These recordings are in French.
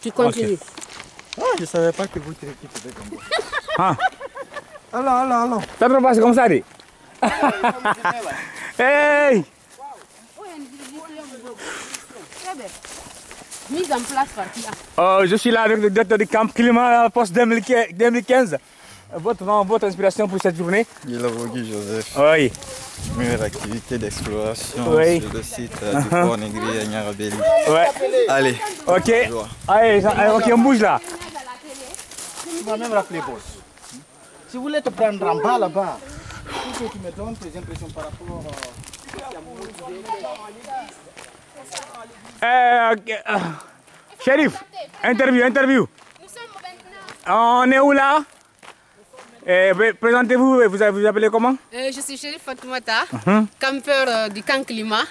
Tu continues. Ah, je savais pas que vous étiez comme ça. Ah. Alors. T'as trop passé comme ça, dit. Hey! Mise en place par qui? Oh, je suis là avec le directeur du camp climat post 2015. Votre inspiration pour cette journée? Guilavogui Joseph. Oui. Meilleure activité d'exploration Oui. sur le site du port Négrier à Nyarabeli. Ouais. Allez. Ok. Allez, ok, on bouge là. Tu vas même rappeler boss. Si vous voulez te prendre en bas là-bas, il faut que tu me donnes tes impressions par rapport Chérif, interview. On est où là? Présentez-vous, vous appelez comment? Je suis Chérif Fatoumata, campeur du camp climat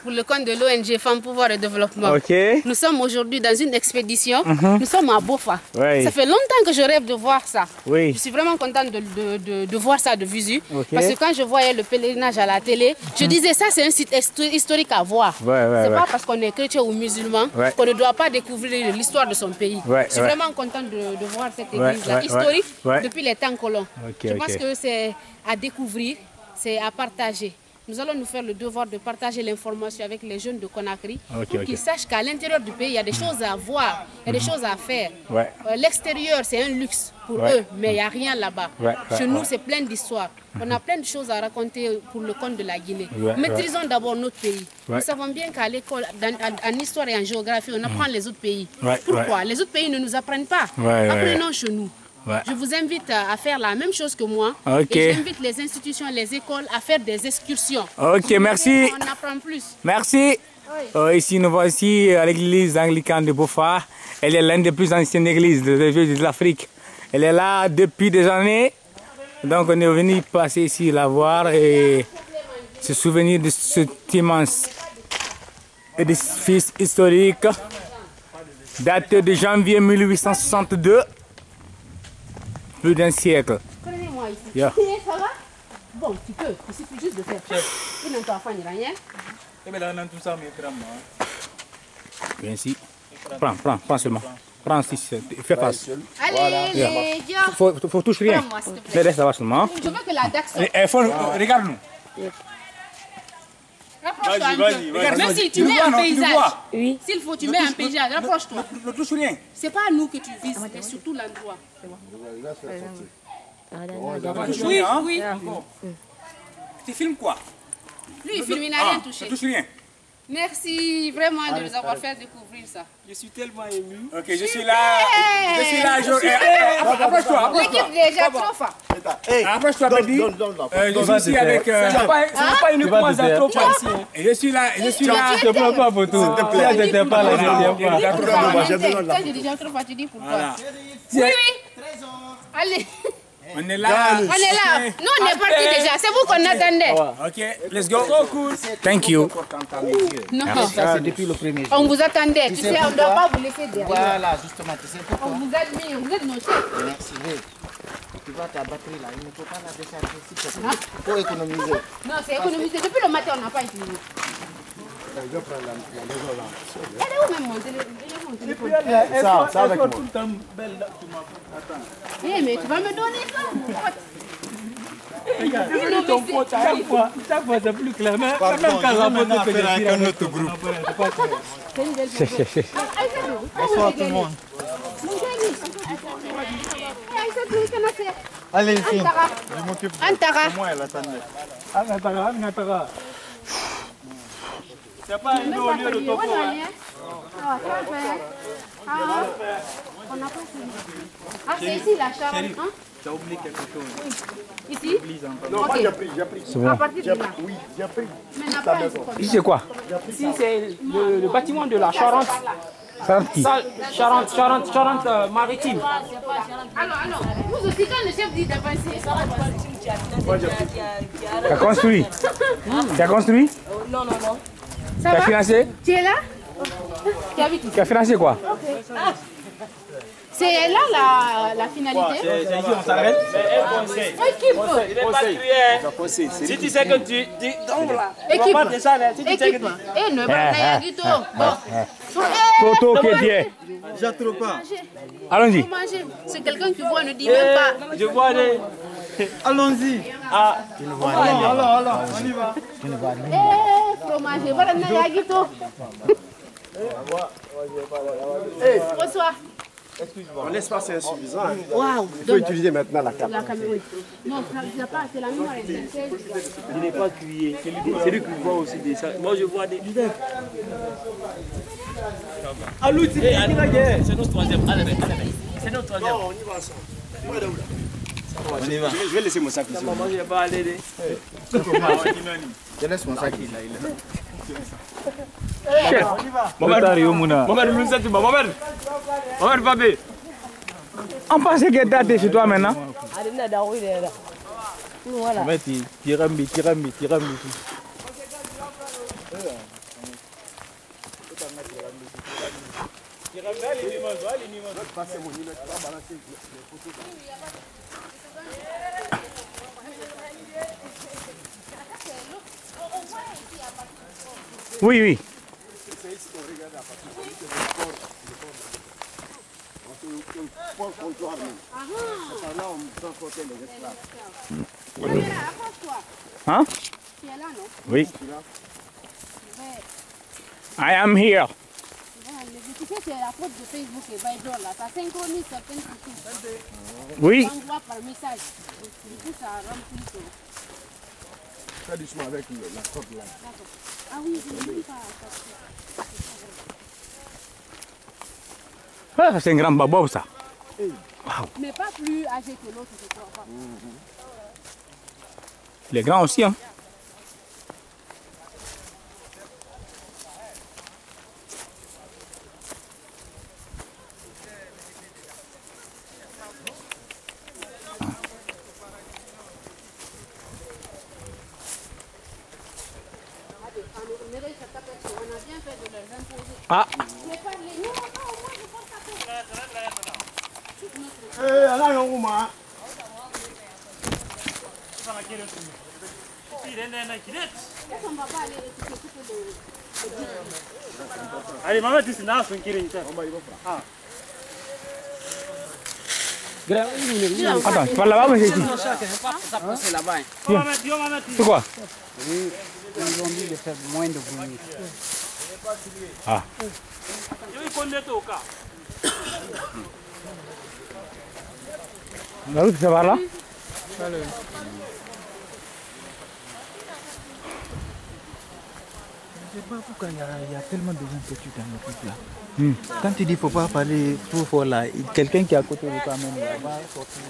pour le compte de l'ONG Femmes Pouvoir et Développement. Okay. Nous sommes aujourd'hui dans une expédition. Nous sommes à Bofa. Oui. Ça fait longtemps que je rêve de voir ça. Oui. Je suis vraiment contente de voir ça de visu. Okay. Parce que quand je voyais le pèlerinage à la télé, je disais ça c'est un site historique à voir. C'est pas parce qu'on est chrétien ou musulman qu'on ne doit pas découvrir l'histoire de son pays. Je suis vraiment contente de voir cette église-là historique depuis les temps colons. Je pense que c'est à découvrir, c'est à partager. Nous allons nous faire le devoir de partager l'information avec les jeunes de Conakry pour qu'ils sachent qu'à l'intérieur du pays, il y a des choses à voir, il y a des choses à faire. L'extérieur, c'est un luxe pour eux, mais il n'y a rien là-bas. Chez nous, c'est plein d'histoires. On a plein de choses à raconter pour le compte de la Guinée. Maîtrisons d'abord notre pays. Nous savons bien qu'à l'école, en histoire et en géographie, on apprend les autres pays. Pourquoi? Les autres pays ne nous apprennent pas. Apprenons chez nous. Je vous invite à faire la même chose que moi. Et j'invite les institutions, les écoles à faire des excursions. Ok, merci. On apprend plus. Merci. Ici, nous voici à l'église anglicane de Bofa. Elle est l'une des plus anciennes églises de l'Afrique. Elle est là depuis des années. Donc, on est venu passer ici la voir et se souvenir de cet immense édifice historique daté de janvier 1862. Plus d'un siècle. Prenez-moi ici. Yeah. Ça va? Bon, tu peux. Il suffit juste de faire. Il ne t'en fait rien. Viens ici. Prends seulement. Prends ici. Fais face. Allez, les gars. Faut toucher rien. Laisse ça va seulement. Je veux que la DAX sorte. Regarde-nous. Rapproche-toi un peu. Même si tu mets un paysage. S'il faut, tu mets un paysage. Rapproche-toi. Ne touche rien. C'est pas nous que tu vises, c'est surtout l'endroit. Oui. Tu filmes quoi? Lui, il filme, il n'a rien touché. Ne touche rien. Merci vraiment de nous avoir fait découvrir ça. Je suis tellement ému. Ok, je suis là. Approche-toi. L'équipe déjà trop fort. Approche-toi, baby. Je suis ici avec. C'est pas uniquement Zatropa ici. Je suis là. Je ne prends pas photo. Si je n'étais pas là, je ne viens pas. Quand je dis Zatropa, tu dis pourquoi? Oui. Allez. On est là. On est là. Nous, on est parti déjà. C'est vous qu'on attendait. Ok, let's go. Thank you. Non. Ça, c'est depuis le premier jour. On vous attendait. Tu sais, on ne doit pas vous laisser derrière. Voilà, justement, tu sais pourquoi. On vous admire. Vous êtes nos chefs. Merci. Tu vois ta batterie là, il ne faut pas la décharger. Il faut économiser. Non, c'est économisé. Depuis le matin, on n'a pas utilisé. Elle est où même mon téléphone? Ça avec moi. Eh, mais tu vas me donner ça, mon pote. Regarde, ton pote, chaque fois c'est plus clair. Mais quand même, quand la photo fait avec un autre groupe. Bonsoir tout le monde. Allez, ici. Je m'occupe de Antara. moi, elle attendait. Antara. C'est pas un au lieu de ton corps. C'est ici la chambre. Tu as oublié quelque chose. Ici? Non, moi j'ai pris. C'est bon. À partir de là. Oui, j'ai pris. Mais n'a pas ici. Ici, c'est quoi? Ici, c'est le bâtiment de la Charente. Charente maritime. Alors, vous aussi, quand le chef dit d'avancer, Tu as construit? Tu as construit? Non. ça Tu as va? financé? Tu es là? Tu habites ici? Tu as financé quoi? C'est là la finalité. C'est ici on s'arrête. Équipe. Si tu sais que tu donc là. Équipe. Équipe. Et ne pas Nayagito. Toto qui est bien. J'attends pas. Allons-y. C'est quelqu'un qui voit, ne dit même pas. Je vois des... Allons-y. Ah, Alors, on y va. Eh, fromage, voilà Nayagito. Bonsoir. Mon espace est insuffisant. Waouh. Il faut utiliser maintenant la caméra. La caméra. Non, c'est la mémoire. il n'est pas cuillé. C'est lui qui voit aussi des ça. Moi, je vois des... Ah, l'outil, C'est notre troisième. Allez, c'est notre troisième. On y va ensemble. on y va. Je vais laisser mon sac ici. Moi, je ne vais pas aller. Je laisse mon sac là. Chef. Mohamed Babé. On pensait que t'es chez toi maintenant. Tirambi. Oui, oui. Hein? Tu es là, non? Oui. I am here. Tu sais, c'est la faute de Facebook et Baïdor là. Ça synchronise certaines photos. Oui. On envoie par message. Du coup, ça remplit tout. Très doucement avec la corde là. Ah oui, je ne dis pas. Ah, c'est un grand babob ça. Mais pas plus âgé que l'autre, je crois pas. Les grands aussi, hein. Ah. Allez, maman, tu sais, là, c'est un kirin. Attends, tu vas là-bas, mais c'est ici. C'est quoi? Ils ont dit de faire moins de bruit. Ah. La route, c'est par là? Je sais pas pourquoi il y a tellement de inquiétudes dans le truc là. Quand tu dis faut pas parler trop fort là, quelqu'un qui est à côté de toi même là va sortir.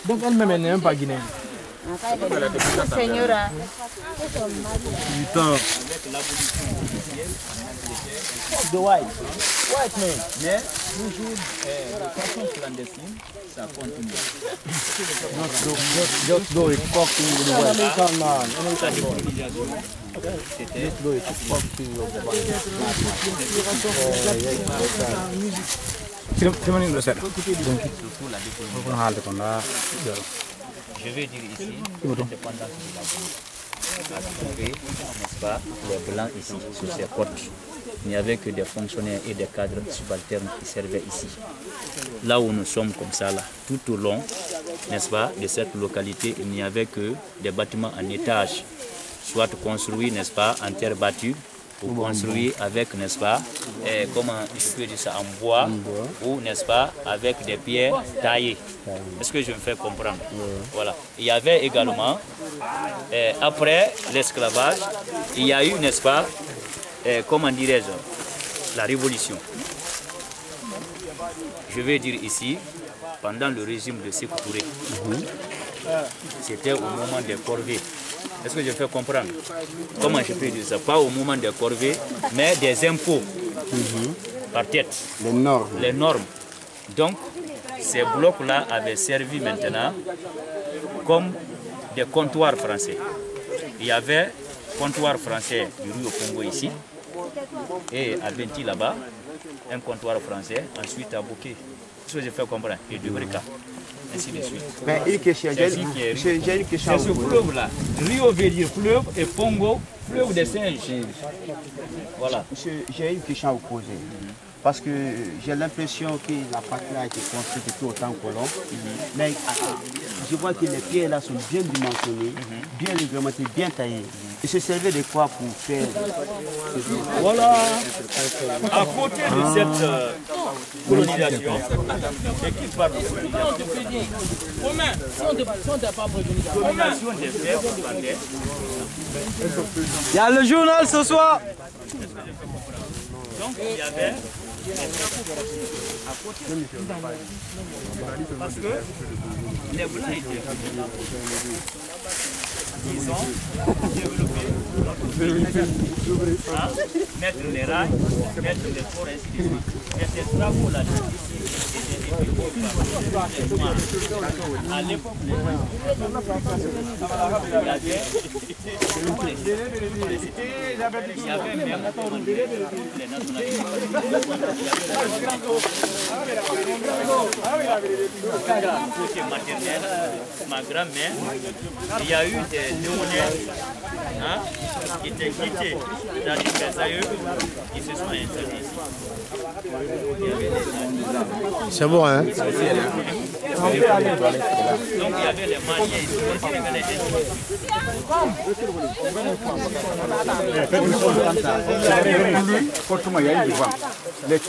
Donc elle-même elle n'est même pas guinéenne. Señora. The white man. Mais toujours de façon clandestine, ça continue. Just do it, fuck to the white. Just do it, fuck to Je veux dire ici, l'indépendance de la Guinée a trouvé, n'est-ce pas, les blancs ici, sur ces côtes. Il n'y avait que des fonctionnaires et des cadres subalternes qui servaient ici. Là où nous sommes comme ça, là, tout au long, n'est-ce pas, de cette localité, il n'y avait que des bâtiments en étage, soit construits, n'est-ce pas, en terre battue, ou construits avec, n'est-ce pas, comment je peux dire ça, en bois, ou, n'est-ce pas, avec des pierres taillées. Est-ce que je me fais comprendre? Voilà. Il y avait également, après l'esclavage, il y a eu, n'est-ce pas, comment dirais-je, la révolution. Je vais dire ici, pendant le régime de Sékou Touré, c'était au moment des corvées. Est-ce que je fais comprendre? Comment je peux dire ça? Pas au moment des corvées, mais des impôts par tête. Les normes. Les normes. Donc, ces blocs-là avaient servi maintenant comme des comptoirs français. Il y avait comptoir français du rue au Congo ici, et à Benti là-bas, un comptoir français, ensuite à Bouquet. Ce que je fais comprendre, et de Brika, ainsi de suite. Mais une question, j'ai une question. C'est ce fleuve-là. Rio veut dire fleuve et Pongo, fleuve des singes. Voilà. Monsieur, j'ai une question à vous poser. Parce que j'ai l'impression que la patrie a été construite depuis autant colon. Mais je vois que les pierres là sont bien dimensionnées, bien réglementées, bien taillées. Et se servait de quoi pour faire? Voilà. À côté de cette colonisation, et qui parle de colonisation des terres hollandais. Il y a le journal ce soir. Donc il y avait à côté. Parce que les Blancs étaient ils ont développé notre pays. Mettre les rails, mettre les forêts, ainsi de suite. Et ces travaux-là, ici, étaient effectués par les Noirs. À l'époque, les Noirs, il y avait même les nationalités. Côté maternel, ma grand-mère, il y a eu des Léonais qui étaient quittés dans les aïeux qui se sont installés ici. C'est bon, hein? Donc il y avait les Maliens ici, les Sénégalais ici.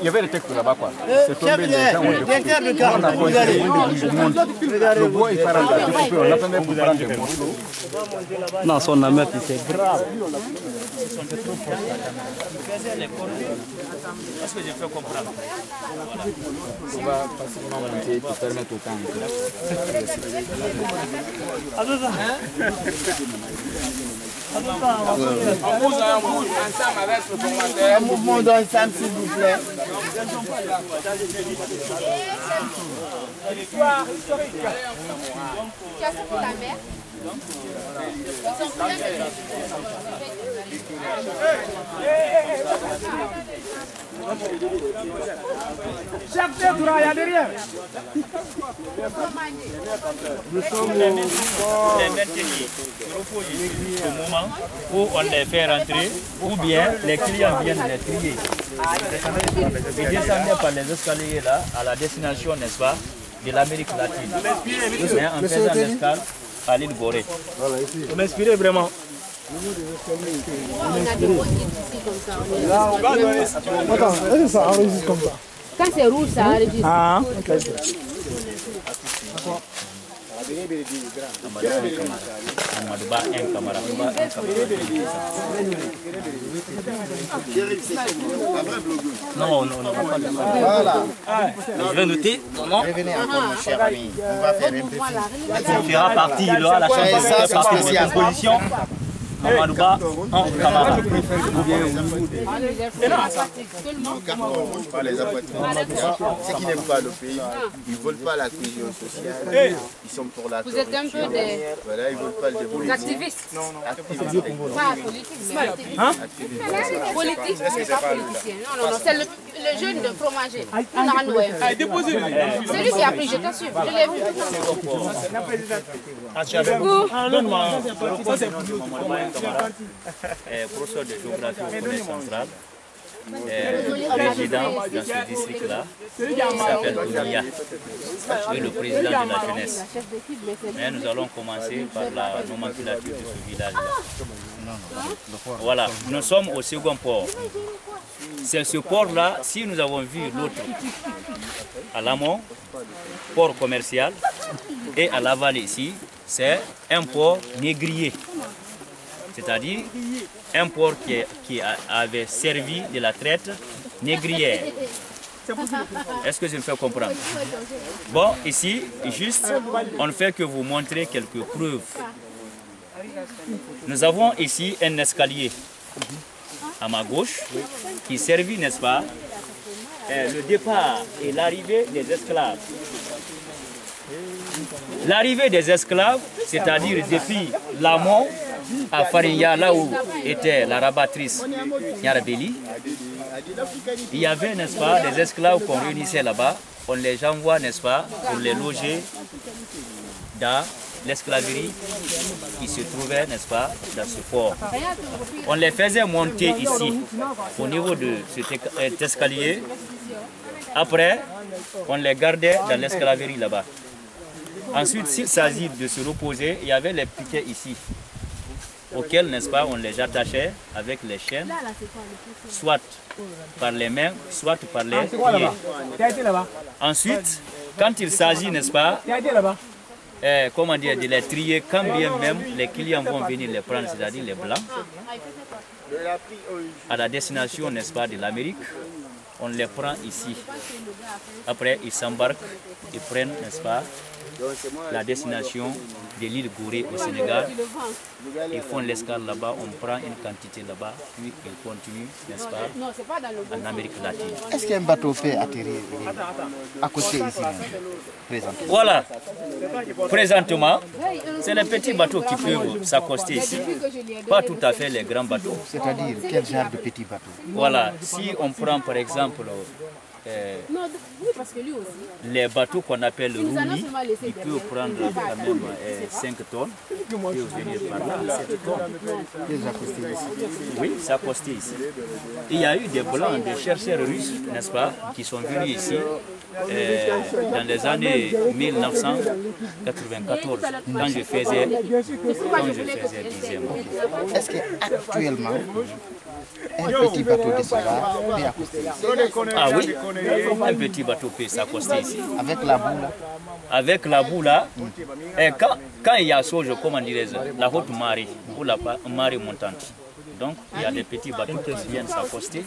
Il y avait des textes là-bas, quoi. C'est tombé, les gens ont le bois est parent, on attendait pour prendre des morceaux. Non, son amètre, c'est grave. Est-ce que je peux comprendre? On va facilement monter pour permettre au temps. On bouge ensemble avec le commandeur. Un mouvement d'ensemble, s'il vous plaît. L'histoire historique. Tu as ça pour ta mère? Ils ont plein de... Chef de Doura, il y a derrière. Nous sommes les maintenir au moment où on les fait rentrer, ou bien les clients viennent les trier. Ils descendaient par les escaliers là, à la destination, n'est-ce pas, de l'Amérique latine. Mais en faisant l'escale à l'île Gorée. Vous m'inspirez vraiment. On a des motifs ici comme ça. Attends, est-ce que ça enregistre comme ça? Quand c'est rouge, ça enregistre. Ah, Non, non, non. Voilà. Je vais noter ton nom. Revenez encore, mon cher ami. On va faire un peu. Tu feras partie, il aura la chance de faire partie de la composition. Mamadouba en Camara. Par les appartements. Ceux qui n'aiment pas le pays, ils ne veulent pas la cohésion sociale. Ils sont pour la. Vous êtes un peu des... Voilà, ils ne veulent pas le développement. activistes. Non, non. Pas politique, mais activistes. Politique, c'est pas politicien. Non, non, non, c'est le jeune de fromager. C'est lui qui a pris, je t'assure. Je l'ai vu. Professeur de géographie au Collège central, président dans ce district-là, qui s'appelle Oulia, et le président de la jeunesse. Mais nous allons commencer par la nomenclature de ce village-là. Voilà, nous sommes au second port. C'est ce port-là, si nous avons vu l'autre à l'amont, port commercial, et à l'aval ici, c'est un port négrier. C'est-à-dire un port qui avait servi de la traite négrière. Est-ce que je me fais comprendre? Bon, ici, juste, on ne fait que vous montrer quelques preuves Nous avons ici un escalier à ma gauche qui servit, n'est-ce pas, le départ et l'arrivée des esclaves. L'arrivée des esclaves, c'est-à-dire depuis l'amont à Farinha, là où était la rabattrice Nyarabeli, il y avait, n'est-ce pas, des esclaves qu'on réunissait là-bas. On les envoie, n'est-ce pas, pour les loger dans l'esclaverie qui se trouvait, n'est-ce pas, dans ce port. On les faisait monter ici, au niveau de cet escalier. Après, on les gardait dans l'esclaverie là-bas. Ensuite, s'il s'agit de se reposer, il y avait les piquets ici, auxquels, n'est-ce pas, on les attachait avec les chaînes, soit par les mains, soit par les pieds. Ensuite, quand il s'agit, n'est-ce pas, comment dire, de les trier, quand bien même les clients vont venir les prendre, c'est-à-dire les blancs, à la destination, n'est-ce pas, de l'Amérique, on les prend ici. Après, ils s'embarquent, ils prennent, n'est-ce pas, la destination de l'île Gorée au Sénégal. Ils font l'escale là-bas, on prend une quantité là-bas, puis ils continuent, n'est-ce pas, en Amérique latine. Est-ce qu'un bateau fait atterrir à côté ici, présentement? Voilà, présentement, c'est les petits bateaux qui peuvent s'accoster ici, pas tout à fait les grands bateaux. C'est-à-dire, quel genre de petits bateaux? Voilà, si on prend par exemple les bateaux qu'on appelle roulis, qui peuvent prendre quand même 5 tonnes, peuvent venir par là, 7 tonnes. Oui, s'accoster ici. Il y a eu des blancs, des chercheurs russes, n'est-ce pas, qui sont venus ici dans les années 1994, quand je faisais 10e. Est-ce qu'actuellement, un petit bateau de cela peut accoster ici? Ah oui, un petit bateau peut s'accoster ici. Avec la boue là? Avec la boue là, et quand il y a sauge, comment dirais-je, la haute marée ou la marée montante. Donc il y a des petits bateaux qui viennent s'accoster.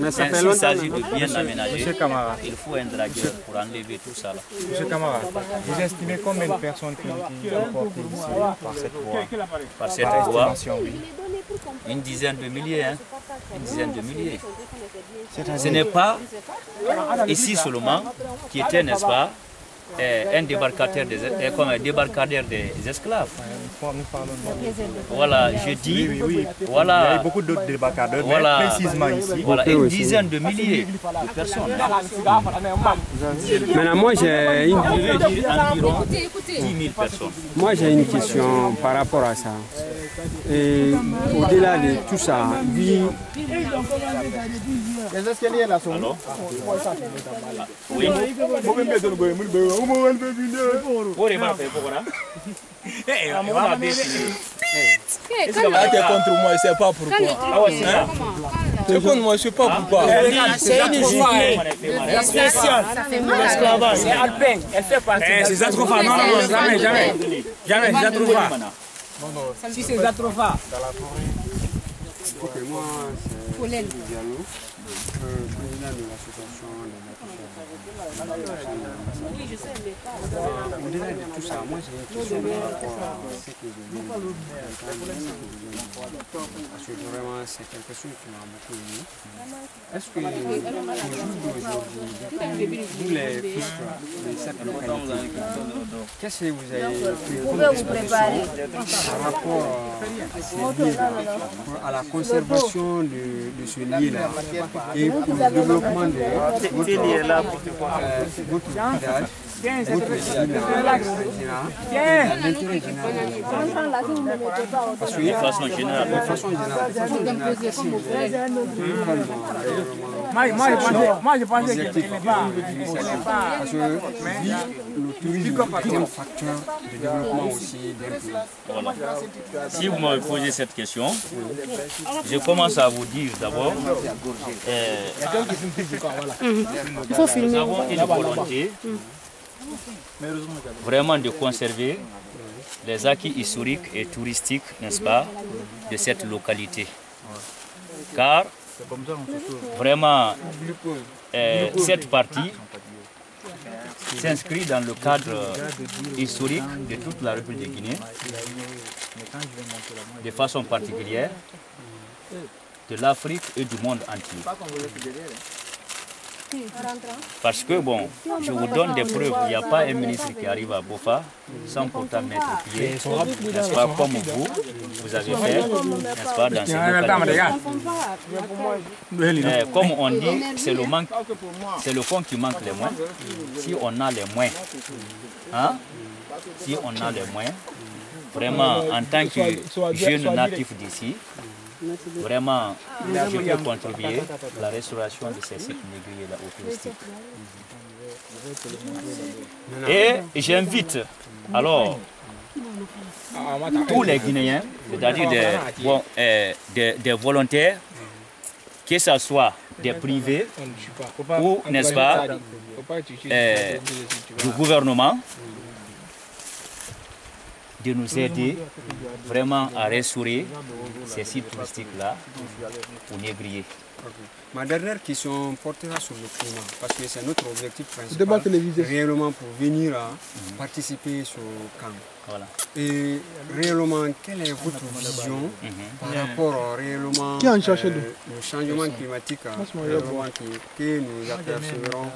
Mais ça fait longtemps. S'il s'agit de bien aménager, il faut un dragueur pour enlever tout ça là. Monsieur Camara, vous estimez combien de personnes qui ont porté ici par cette voie? Par cette voie, une dizaine de milliers, hein? Une dizaine de milliers. Ce n'est pas ici seulement qui était, n'est-ce pas, un débarcadère des esclaves. Voilà, je dis, voilà, il y a beaucoup d'autres débarcadeurs, voilà, mais précisément ici, voilà, une dizaine de milliers de personnes. Maintenant, moi j'ai une... Je veux dire environ 10 000 personnes. Moi j'ai une question par rapport à ça. Et au-delà de tout ça, oui. Les escaliers là sont... Alors? Oui. T'es contre moi, je sais pas pourquoi. T'es contre moi, je sais pas pourquoi. C'est une journée spéciale. C'est alpin, elle fait partie. C'est Zatrofa, non, jamais, jamais. Jamais, Zatrofa. Si c'est Zatrofa. Ok, moi c'est Diallo, président de l'association Oui, je sais, mais pas. Au-delà de tout ça, moi j'ai une question par rapport à ce que je viens de parce que vraiment c'est quelque chose qui m'a beaucoup ému. Est-ce que le jour d'aujourd'hui, vous les pistes de cette localité, qu'est-ce que vous avez fait par rapport à ces lieux-là, à la conservation de ce lieu-là et pour le développement de votre village, votre l'intérêt général. Parce que de façon générale. Moi je pensais qu'elle n'est pas. Parce que le tourisme est un facteur de développement aussi d'un pays. Voilà. Si vous m'avez posé cette question, je commence à vous dire d'abord, nous avons une volonté vraiment de conserver les acquis historiques et touristiques, n'est-ce pas, de cette localité. Car vraiment, cette partie s'inscrit dans le cadre historique de toute la République de Guinée, de façon particulière, de l'Afrique et du monde entier. Parce que, bon, je vous donne des preuves, il n'y a pas un ministre qui arrive à Bofa sans pourtant mettre pied, n'est-ce pas, comme vous avez fait, n'est-ce pas, dans ces localités. Comme on dit, c'est le fond qui manque les moyens. Si on a les moyens, hein, si on a les moyens, vraiment, en tant que jeune natif d'ici, vraiment, je peux contribuer à la restauration de ces sites négriers là au touristique. Et j'invite alors tous les Guinéens, c'est-à-dire des volontaires, que ce soit des privés ou, n'est-ce pas, du gouvernement, de nous aider vraiment à restaurer ces sites touristiques-là au négrier. Ma dernière question portera sur le climat, parce que c'est notre objectif principal, réellement pour venir à participer sur le camp. Voilà. Et réellement, quelle est votre vision par rapport réellement au changement climatique que nous apercevrons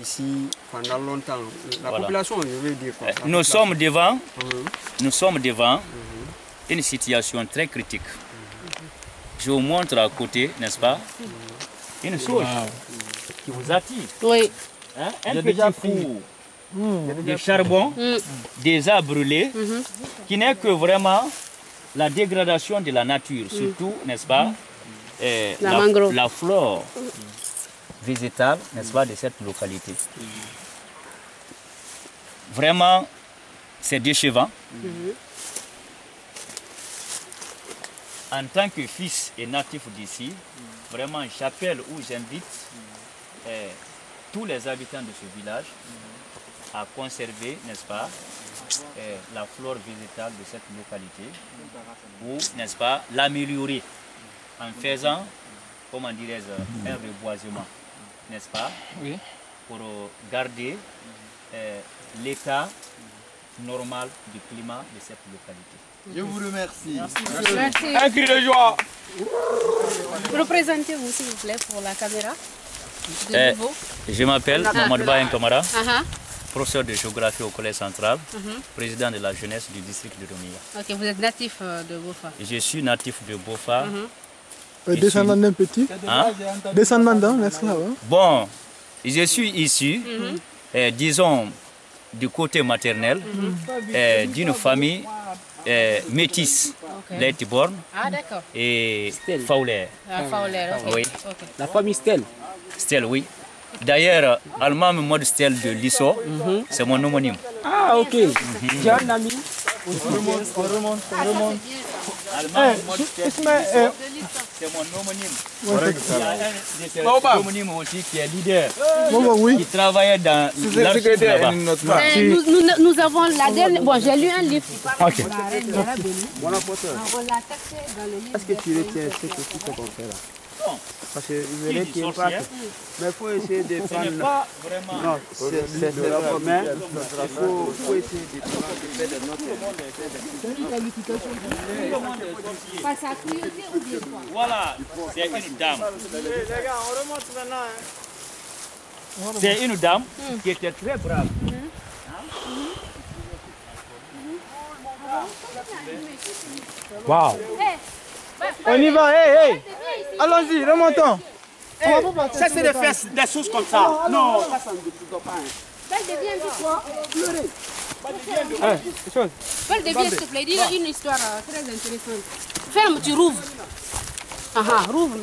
ici pendant longtemps? La population, je veux dire quoi? Nous sommes devant une situation très critique. Je vous montre à côté, n'est-ce pas, une chose qui vous attire. Oui. Hein? Un petit four de charbon, déjà brûlé, qui n'est que vraiment la dégradation de la nature, surtout, n'est-ce pas, la flore végétale, n'est-ce pas, de cette localité. Vraiment, c'est décevant. En tant que fils et natif d'ici, vraiment j'appelle ou j'invite tous les habitants de ce village à conserver, n'est-ce pas, la flore végétale de cette localité, ou, n'est-ce pas, l'améliorer en faisant, comment dirais-je, un reboisement, n'est-ce pas, pour garder l'état normal du climat de cette localité. Je vous remercie. Merci. Un cri de joie. Représentez-vous, s'il vous plaît, pour la caméra. Je m'appelle Mohamed Bayen Kamara, professeur de géographie au Collège central, président de la jeunesse du district de Domiya. Ok, vous êtes natif de Bofa? Je suis natif de Bofa. Descendant d'un petit? Descendant d'un esclave? Bon, je suis issu, disons, du côté maternel, d'une famille métisse, Leitiborn et Fowler. Fowler, ok. Oui. La famille Stell. Stell, oui. D'ailleurs, Alma Mode Stell de Lisso, c'est mon homonyme. Ah, ok. J'ai un ami. On remonte. Alma Mode Stell de Lisso, c'est mon homonyme. Il y a un de ses homonymes aussi qui est leader, qui travaillait dans l'archive là-bas. Nous avons la dernière... Bon, j'ai lu un livre. Ok. Est-ce que tu retiens ce que tu fais là? Parce que je ne retiens pas. Mais il faut essayer de prendre... pas vraiment... Non, c'est le commun. Il faut essayer de faire de notes. Voilà, c'est une dame. Les gars, on remonte maintenant. C'est une dame qui était très brave. Waouh! On y va, hey! Allons-y, remontons. Ça, c'est des choses comme ça. Non, ça ne doit pas. Belle devient, s'il te plaît, dis une histoire très intéressante. Ferme, tu rouvres. Rouvre.